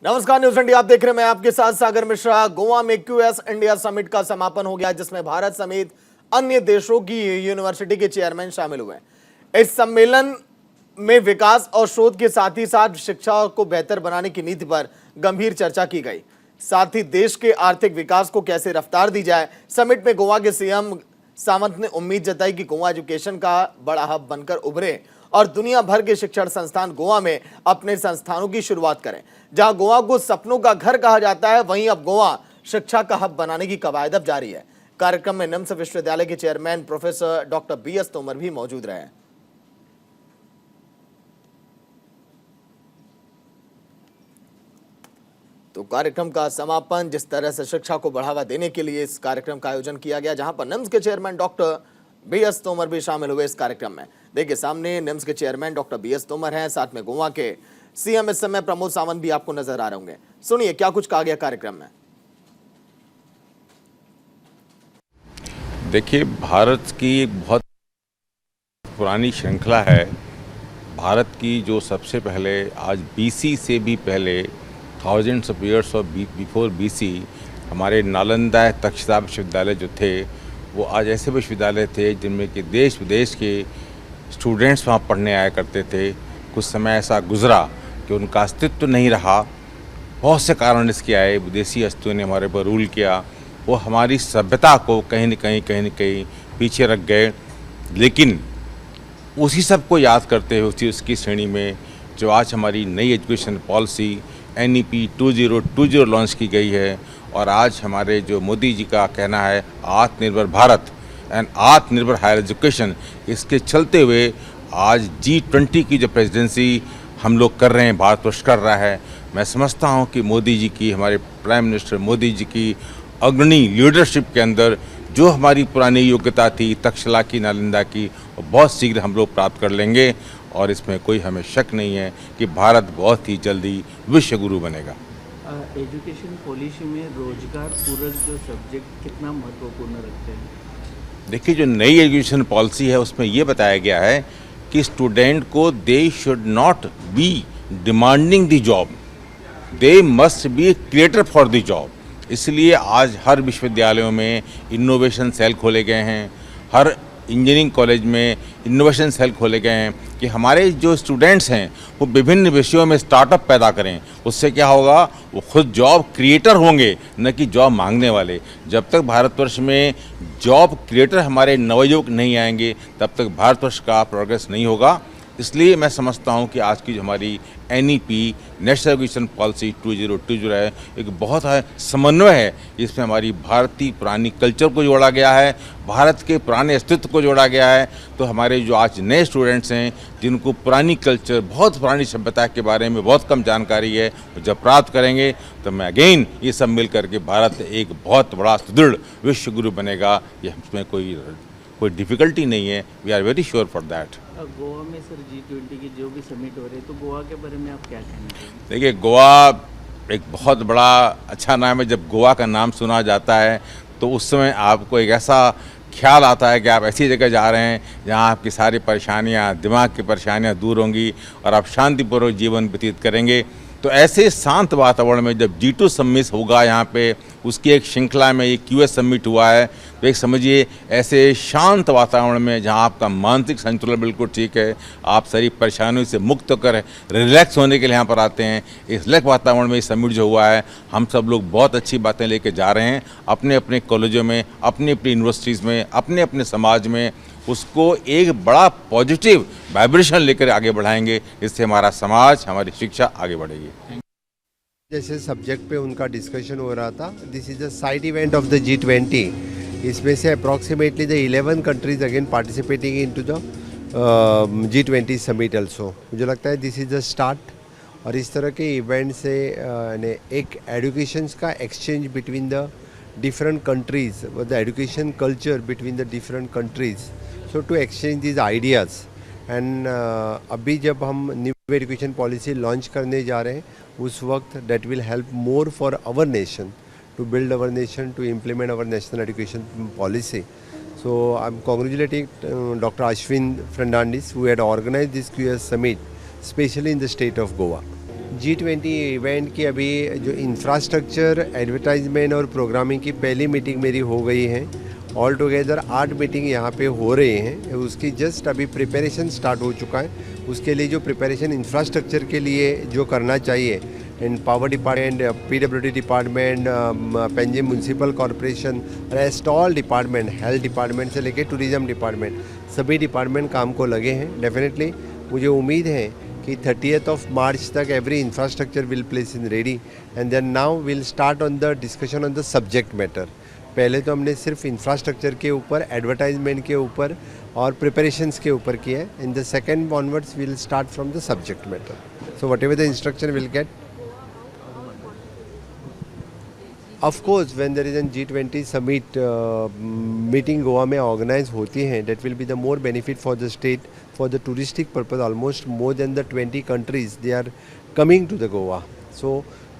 नमस्कार, news India आप देख रहे हैं। मैं आपके साथ सागर मिश्रा। गोवा में क्यूएस इंडिया समिट का समापन हो गया, जिसमें भारत समेत अन्य देशों की यूनिवर्सिटी के चेयरमैन शामिल हुए। इस सम्मेलन में विकास और शोध के साथ ही साथ शिक्षा को बेहतर बनाने की नीति पर गंभीर चर्चा की गई। साथ ही देश के आर्थिक विकास को कैसे रफ्तार दी जाए। समिट में गोवा के सीएम सावंत ने उम्मीद जताई कि गोवा एजुकेशन का बड़ा हब बनकर उभरे और दुनिया भर के शिक्षण संस्थान गोवा में अपने संस्थानों की शुरुआत करें। जहां गोवा को सपनों का घर कहा जाता है, वहीं अब गोवा शिक्षा का हब बनाने की कवायद अब जारी है। कार्यक्रम में निम्स विश्वविद्यालय के chairman professor doctor BS Tomar भी मौजूद रहे। तो कार्यक्रम का समापन जिस तरह से शिक्षा को बढ़ावा देने के लिए इस कार्यक्रम का आयोजन किया गया, जहां पर निम्स के चेयरमैन डॉक्टर बीएस तोमर भी शामिल हुए इस कार्यक्रम में। देखिए, सामने निम्स के चेयरमैन डॉक्टर बीएस तोमर हैं, साथ में गोवा के सीएम इस समय प्रमोद सावंत भी आपको नजर आ रहे होंगे। सुनिए क्या कुछ कहा गया कार्यक्रम में। देखिए, भारत की एक बहुत पुरानी श्रृंखला है। भारत की जो सबसे पहले आज बीसी से भी पहले thousands of years of before BC हमारे नालंदा तक्षशिला विश्वविद्यालय जो थे, वो आज ऐसे विश्वविद्यालय थे जिनमें कि देश विदेश के स्टूडेंट्स वहाँ पढ़ने आया करते थे। कुछ समय ऐसा गुजरा कि उनका अस्तित्व नहीं रहा। बहुत से कारण इसके आए, विदेशी हस्तियों ने हमारे पर रूल किया, वो हमारी सभ्यता को कहीं न कहीं पीछे रख गए। लेकिन उसी सब को याद करते हुए उसकी श्रेणी में जो आज हमारी नई एजुकेशन पॉलिसी NEP 2020 लॉन्च की गई है, और आज हमारे जो मोदी जी का कहना है आत्मनिर्भर भारत एंड आत्मनिर्भर हायर एजुकेशन, इसके चलते हुए आज G20 की जो प्रेसिडेंसी हम लोग कर रहे हैं, भारतवर्ष कर रहा है। मैं समझता हूं कि मोदी जी की, हमारे प्राइम मिनिस्टर मोदी जी की अग्रणी लीडरशिप के अंदर जो हमारी पुरानी योग्यता थी तक्षशिला की, नालंदा की, वो बहुत शीघ्र हम लोग प्राप्त कर लेंगे। और इसमें कोई हमें शक नहीं है कि भारत बहुत ही जल्दी विश्व गुरु बनेगा। एजुकेशन पॉलिसी में रोजगार पूरक जो सब्जेक्ट कितना महत्वपूर्ण रखते हैं? देखिए, जो नई एजुकेशन पॉलिसी है उसमें ये बताया गया है कि स्टूडेंट को they should not be demanding the job, they must be creator for the job. इसलिए आज हर विश्वविद्यालयों में इनोवेशन सेल खोले गए हैं, हर इंजीनियरिंग कॉलेज में इनोवेशन सेल खोले गए हैं कि हमारे जो स्टूडेंट्स हैं वो विभिन्न विषयों में स्टार्टअप पैदा करें। उससे क्या होगा, वो खुद जॉब क्रिएटर होंगे, न कि जॉब मांगने वाले। जब तक भारतवर्ष में जॉब क्रिएटर हमारे नवयुवक नहीं आएंगे, तब तक भारतवर्ष का प्रोग्रेस नहीं होगा। इसलिए मैं समझता हूं कि आज की जो हमारी NEP नेशनल एजुकेशन पॉलिसी 2020 है, एक बहुत समन्वय है। इसमें हमारी भारतीय पुरानी कल्चर को जोड़ा गया है, भारत के पुराने अस्तित्व को जोड़ा गया है। तो हमारे जो आज नए स्टूडेंट्स हैं जिनको पुरानी कल्चर, बहुत पुरानी सभ्यता के बारे में बहुत कम जानकारी है, जब प्राप्त करेंगे तो मैं अगेन ये सब मिल करके भारत एक बहुत बड़ा सुदृढ़ विश्व गुरु बनेगा। ये इसमें कोई डिफ़िकल्टी नहीं है। We are very sure for that. Goa में सर G20 की जो भी समिट हो रही है, तो गोवा के बारे में आप क्या कहना चाहेंगे? देखिए, गोवा एक बहुत बड़ा अच्छा नाम है। जब गोवा का नाम सुना जाता है तो उस समय आपको एक ऐसा ख्याल आता है कि आप ऐसी जगह जा रहे हैं जहां आपकी सारी परेशानियां, दिमाग की परेशानियां दूर होंगी और आप शांतिपूर्वक जीवन व्यतीत करेंगे। तो ऐसे शांत वातावरण में जब G2 समिट होगा यहाँ पे, उसकी एक श्रृंखला में ये QS समिट हुआ है, तो एक समझिए ऐसे शांत वातावरण में जहाँ आपका मानसिक संतुलन बिल्कुल ठीक है, आप सारी परेशानियों से मुक्त होकर रिलैक्स होने के लिए यहाँ पर आते हैं। इस रिलैक्स वातावरण में ये समिट जो हुआ है, हम सब लोग बहुत अच्छी बातें लेके जा रहे हैं अपने अपने कॉलेजों में, अपनी अपनी यूनिवर्सिटीज़ में, अपने अपने समाज में। उसको एक बड़ा पॉजिटिव वाइब्रेशन लेकर आगे बढ़ाएंगे, इससे हमारा समाज, हमारी शिक्षा आगे बढ़ेगी। जैसे सब्जेक्ट पे उनका डिस्कशन हो रहा था, this is a side event of the G20। इसमें से approximately the 11 countries again participating into the G20 summit also. मुझे लगता है दिस इज द स्टार्ट, और इस तरह के इवेंट से एक एजुकेशन का exchange between the different countries, the education culture between the different countries, so to exchange these ideas. and अभी जब हम न्यू एजुकेशन पॉलिसी लॉन्च करने जा रहे हैं, उस वक्त that will help more for our nation, to build our nation, to implement our national education policy. So I'm congratulating Dr. Ashwin Fernandes, who had organized this QS summit, especially in the state of Goa. G20 event की अभी जो infrastructure, advertisement और programming की पहली meeting मेरी हो गई है। ऑल टुगेदर 8 मीटिंग यहाँ पे हो रहे हैं। उसकी जस्ट अभी प्रिपरेशन स्टार्ट हो चुका है। उसके लिए जो प्रिपरेशन इंफ्रास्ट्रक्चर के लिए जो करना चाहिए, in power department, PWD department, Panjim municipal corporation, rest all department, health department से लेके टूरिज्म डिपार्टमेंट, सभी डिपार्टमेंट काम को लगे हैं। डेफिनेटली मुझे उम्मीद है कि 30th of March तक every infrastructure will place in ready and then now will start on the discussion on the subject matter. पहले तो हमने सिर्फ इंफ्रास्ट्रक्चर के ऊपर, एडवर्टाइजमेंट के ऊपर और प्रिपरेशंस के ऊपर किया है। In the second onwards will start from the subject matter. So what ever the instruction will get. Of course, when there is a G20 summit meeting Goa में organize होती हैं, that will be the more benefit for the state, for the touristic purpose. Almost more than the 20 countries they are coming to the Goa. So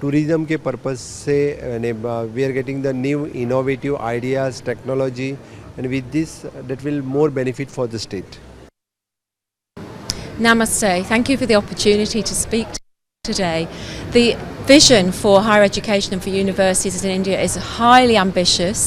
tourism के purpose से we are getting the new innovative ideas, technology, and with this that will more benefit for the state. Namaste. Thank you for the opportunity to speak today. The vision for higher education and for universities in India is highly ambitious.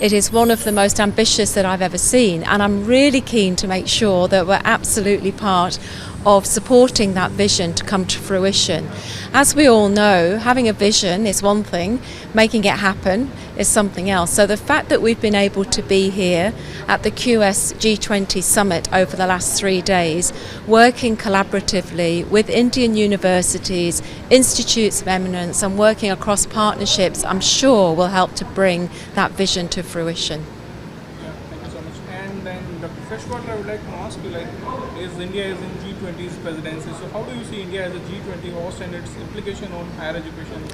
It is one of the most ambitious that I've ever seen, and I'm really keen to make sure that we're absolutely part of supporting that vision to come to fruition. As we all know, having a vision is one thing, making it happen is something else. So the fact that we've been able to be here at the QS G20 summit over the last 3 days, working collaboratively with Indian universities, institutes of eminence, and working across partnerships, I'm sure will help to bring that vision to fruition. Thank you so much. And then, Dr. Freshwater, I would like to ask you, India is in G20's presidency, so how do you see India as a G20 host and its implication on higher education?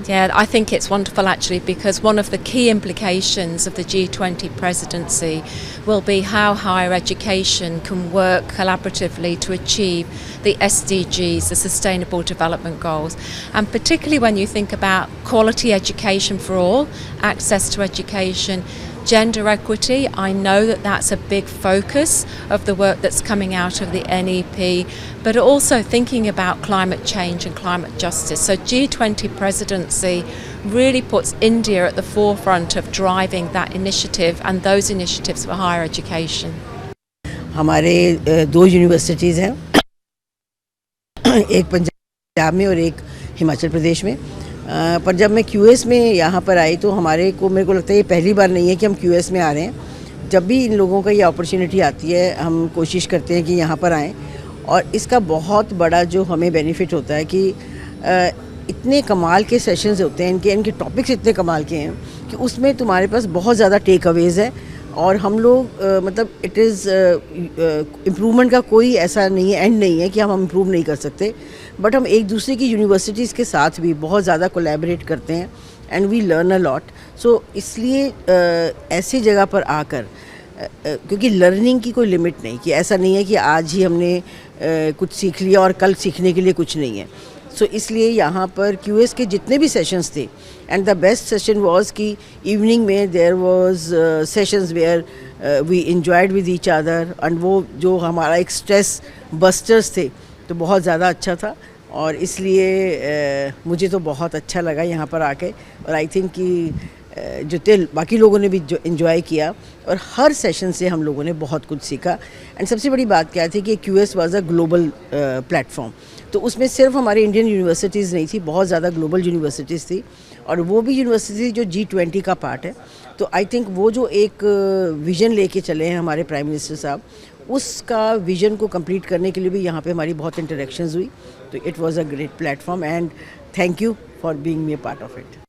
Yeah, I think it's wonderful actually, because one of the key implications of the G20 presidency will be how higher education can work collaboratively to achieve the SDGs, the Sustainable Development Goals. And particularly when you think about quality education for all, access to education, gender equity, I know that that's a big focus of the work that's coming out of the NEP, but also thinking about climate change and climate justice. So G20 presidency really puts India at the forefront of driving that initiative and those initiatives for higher education. हमारे 2 universities हैं, एक पंजाब में और एक हिमाचल प्रदेश में। पर जब मैं QS में यहाँ पर आई तो मेरे को लगता है ये पहली बार नहीं है कि हम QS में आ रहे हैं। जब भी इन लोगों का ये अपॉर्चुनिटी आती है, हम कोशिश करते हैं कि यहाँ पर आएँ, और इसका बहुत बड़ा जो हमें बेनिफिट होता है कि इतने कमाल के सेशंस होते हैं, इनके टॉपिक्स इतने कमाल के हैं कि उसमें तुम्हारे पास बहुत ज़्यादा टेक अवेज़ है। और हम लोग मतलब इट इज़ इम्प्रूवमेंट का कोई ऐसा नहीं है, एंड नहीं है कि हम इम्प्रूव नहीं कर सकते, बट हम एक दूसरे की यूनिवर्सिटीज़ के साथ भी बहुत ज़्यादा कोलैबोरेट करते हैं and we learn a lot. So इसलिए ऐसी जगह पर आकर, क्योंकि लर्निंग की कोई लिमिट नहीं, कि ऐसा नहीं है कि आज ही हमने कुछ सीख लिया और कल सीखने के लिए कुछ नहीं है। सो इसलिए यहाँ पर QS के जितने भी सेशंस थे, and the best session was कि इवनिंग में there was sessions where we enjoyed with each other, and वो जो हमारा एक स्ट्रेस बस्टर्स थे तो बहुत ज़्यादा अच्छा था। और इसलिए मुझे तो बहुत अच्छा लगा यहाँ पर आके, और आई थिंक कि जितने बाकी लोगों ने भी जो एंजॉय किया, और हर सेशन से हम लोगों ने बहुत कुछ सीखा। एंड सबसे बड़ी बात क्या थी कि QS was a global platform, तो उसमें सिर्फ हमारे इंडियन यूनिवर्सिटीज़ नहीं थी, बहुत ज़्यादा ग्लोबल यूनिवर्सिटीज़ थी, और वो भी यूनिवर्सिटी जो G20 का पार्ट है। तो आई थिंक वो जो एक विज़न लेके चले हैं हमारे प्राइम मिनिस्टर साहब, उसका विज़न को कंप्लीट करने के लिए भी यहाँ पे हमारी बहुत इंटरेक्शंस हुई। तो it was a great platform, and thank you for being me a part of it.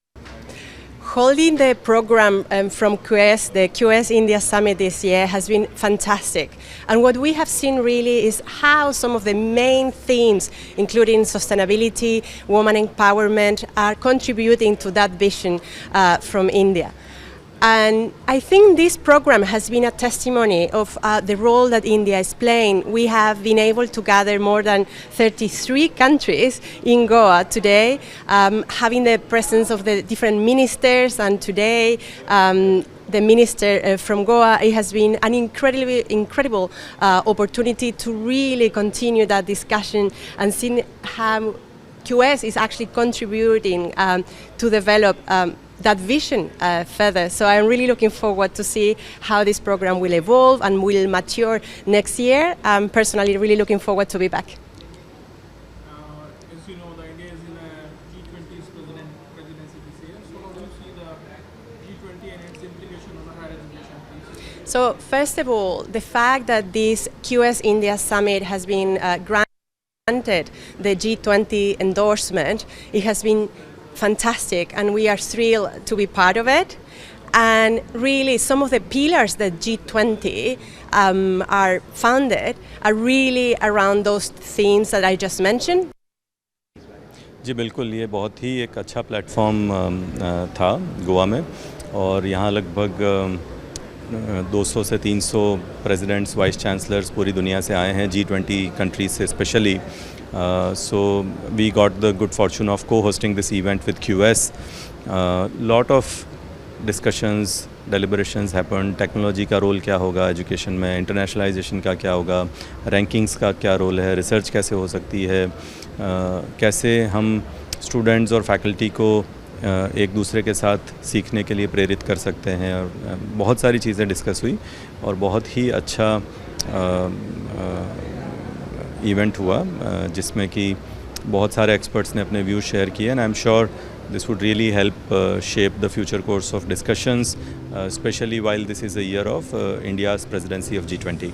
Holding the program from QS, the QS India Summit this year has been fantastic. And what we have seen really is how some of the main themes, including sustainability, women empowerment, are contributing to that vision from India. And I think this program has been a testimony of the role that India is playing. We have been able to gather more than 33 countries in Goa today, having the presence of the different ministers, and today the minister from Goa. It has been an incredible opportunity to really continue that discussion and see how QS is actually contributing to develop that vision further. So I'm really looking forward to see how this program will evolve and will mature next year. I'm personally really looking forward to be back. As you know, the India is in a G20's presidency this year. So how do you see the G20 and its implication on the higher education, please? So first of all, the fact that this QS India Summit has been granted the G20 endorsement, it has been fantastic, and we are thrilled to be part of it. And really, some of the pillars that G20 are founded are really around those themes that I just mentioned. जी बिल्कुल, ये बहुत ही एक अच्छा platform था गोवा में, और यहाँ लगभग 200 से 300 प्रेसिडेंट्स, वाइस चांसलर्स पूरी दुनिया से आए हैं, G20 कंट्रीज से specially. So we got the good fortune of co-hosting this event with QS. Lot of discussions, deliberations happened. Technology का रोल क्या होगा एजुकेशन में, इंटरनेशनलाइजेशन का क्या होगा, रैंकिंग्स का क्या रोल है, रिसर्च कैसे हो सकती है, कैसे हम स्टूडेंट्स और फैकल्टी को एक दूसरे के साथ सीखने के लिए प्रेरित कर सकते हैं. और बहुत सारी चीज़ें डिस्कस हुई और बहुत ही अच्छा इवेंट हुआ, जिसमें कि बहुत सारे एक्सपर्ट्स ने अपने व्यूज़ शेयर किए. And I am sure this would really help shape the future course of discussions, especially while this is a year of India's presidency of G20.